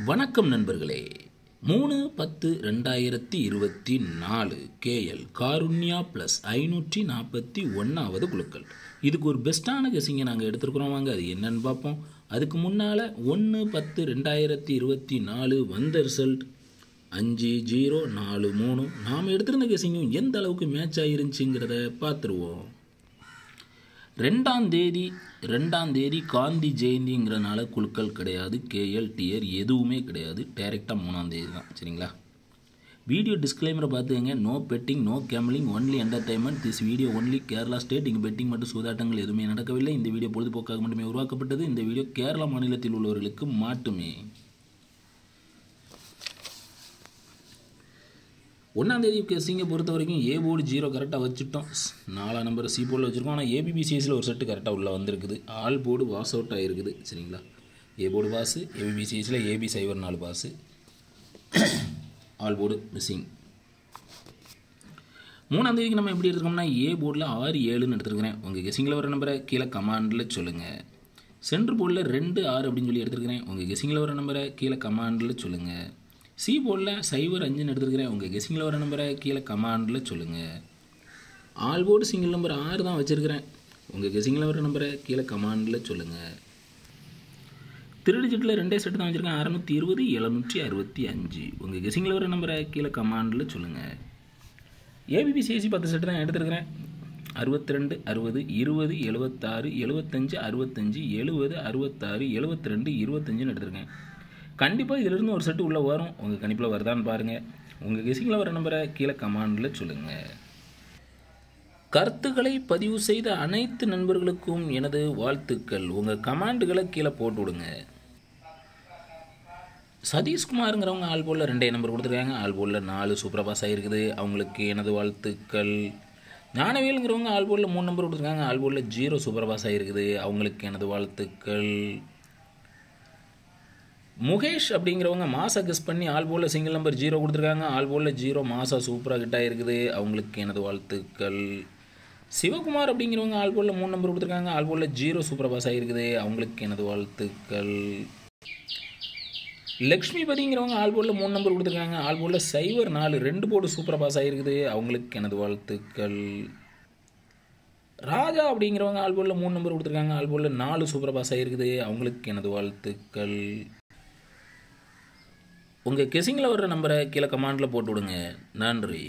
வணக்கம் நண்பர்களே. 3/10/2024 KL Karunya plus 541வது குழுக்கள். இதுக்கு ஒரு பெஸ்ட்டான கெஸிங்கை நாங்கள் எடுத்துருக்குறோம். வாங்க அது என்னன்னு பார்ப்போம். அதுக்கு முன்னால் 1/10/2024 வந்த ரிசல்ட் 5043. நாம் எடுத்திருந்த கெஸிங்கும் எந்த அளவுக்கு மேட்ச் ஆகிருந்துச்சுங்கிறத பார்த்துருவோம். 2ஆம் தேதி காந்தி ஜெயந்திங்கிறனால குழுக்கள் கிடையாது, கேஎல் டிஆர் எதுவுமே கிடையாது. டைரெக்டாக 3ஆம் தேதி தான். சரிங்களா? வீடியோ டிஸ்க்ளைமரை பார்த்துக்கங்க. No betting, no gambling, only entertainment. This video only Kerala state. இங்கே பெட்டிங் மற்றும் சூதாட்டங்கள் எதுவுமே நடக்கவில்லை. இந்த வீடியோ பொழுதுபோக்காக மட்டுமே உருவாக்கப்பட்டது. இந்த வீடியோ கேரளா மாநிலத்தில் உள்ளவர்களுக்கு மட்டுமே. 1ஆம் தேதி கெஸிங்கை பொறுத்த வரைக்கும் ஏ போர்டு 0 கரெக்டாக வச்சுட்டோம். 4ஆம் நம்பர் சி போர்டில் வச்சுருக்கோம். ஆனால் ஏபிபிசிஎஸில் ஒரு செட்டு கரெக்டாக உள்ளே வந்திருக்குது. ஆல் போர்டு வாஸ் அவுட் ஆகிருக்குது. சரிங்களா? ஏ போர்டு பாஸு, ஏபிபிசிஎஸில் ஏபி சைவர் 4 பாஸு, ஆல் போர்டு மிஸ்ஸிங். 3ஆம் தேதிக்கு நம்ம எப்படி எடுத்துருக்கோம்னா ஏ போர்டில் 6 7ன்னு எடுத்துருக்கிறேன். உங்கள் கெஸிங்கில் வர நம்பரை கீழே கமாண்டில் சொல்லுங்கள். சென்ட்ரு போர்டில் 2 6 அப்படின்னு சொல்லி எடுத்துருக்கிறேன். உங்கள் கெஸிங்கில் வர நம்பரை கீழே கமாண்டில் சொல்லுங்கள். சி போர்டில் 0 5ன்னு எடுத்துருக்கிறேன். உங்கள் கெஸிங்கில் வர நம்பரை கீழே கமாண்டில் சொல்லுங்கள். ஆல் போர்டு சிங்கிள் நம்பர் 6 தான் வச்சுருக்கிறேன். உங்கள் கெஸிங்கில் வர நம்பரை கீழே கமாண்டில் சொல்லுங்கள். திருடிஜிட்டில் 2 செட்டு தான் வச்சுருக்கேன். 620 765. உங்கள் கெஸிங்கில் வர நம்பரை கீழே கமாண்டில் சொல்லுங்கள். ஏபிபிசிஎஸ்சி 10 செட்டு தான் எடுத்துருக்கிறேன். 62 60 20 76 75 65 70 66 72 25ன்னு எடுத்துருக்கேன். கண்டிப்பாக இதிலிருந்து ஒரு செட்டு உள்ளே வரும். உங்கள் கணிப்பில் வருதான்னு பாருங்கள். உங்கள் கெஸிங்கில் வர நம்பரை கீழே கமாண்டில் சொல்லுங்கள். கருத்துக்களை பதிவு செய்த அனைத்து நண்பர்களுக்கும் எனது வாழ்த்துக்கள். உங்கள் கமாண்டுகளை கீழே போட்டு விடுங்க. சதீஷ்குமாருங்கிறவங்க ஆல் போர்டில் 2 நம்பர் கொடுத்துருக்காங்க. ஆல் போர்டில் 4 சூப்பராக பாஸ் ஆகிருக்குது. அவங்களுக்கு எனது வாழ்த்துக்கள். ஞானவேலுங்கிறவங்க ஆல் போர்டில் 3 நம்பர் கொடுத்துருக்காங்க. ஆல் போர்டில் 0 சூப்பராக பாஸ் ஆகிருக்குது. அவங்களுக்கு எனது வாழ்த்துக்கள். முகேஷ் அப்படிங்கிறவங்க மாசா கெஸ் பண்ணி ஆல் போர்டில் சிங்கிள் நம்பர் 0 கொடுத்துருக்காங்க. ஆல் போர்டில் 0 மாசா சூப்பராக கிட்ட இருக்குது. அவங்களுக்கு எனது வாழ்த்துக்கள். சிவகுமார் அப்படிங்கிறவங்க ஆல் போர்டில் 3 நம்பர் கொடுத்துருக்காங்க. ஆல் போர்டில் 0 சூப்பராக பாஸ் ஆகிருக்குது. அவங்களுக்கு எனது வாழ்த்துக்கள். லக்ஷ்மிபதிங்கிறவங்க ஆல் போர்டில் 3 நம்பர் கொடுத்துருக்காங்க. ஆல் போர்டில் 0 4 2 போர்டு சூப்பராக பாஸ் ஆகிருக்குது. அவங்களுக்கு எனது வாழ்த்துக்கள். ராஜா அப்படிங்கிறவங்க ஆல் போர்டில் 3 நம்பர் கொடுத்துருக்காங்க. ஆல் போர்டில் 4 சூப்பராக பாஸ் ஆகிருக்குது. அவங்களுக்கு எனது வாழ்த்துக்கள். உங்கள் கெஸிங்கில் வர்ற நம்பரை கீழே கமாண்டில் போட்டு விடுங்க. நன்றி.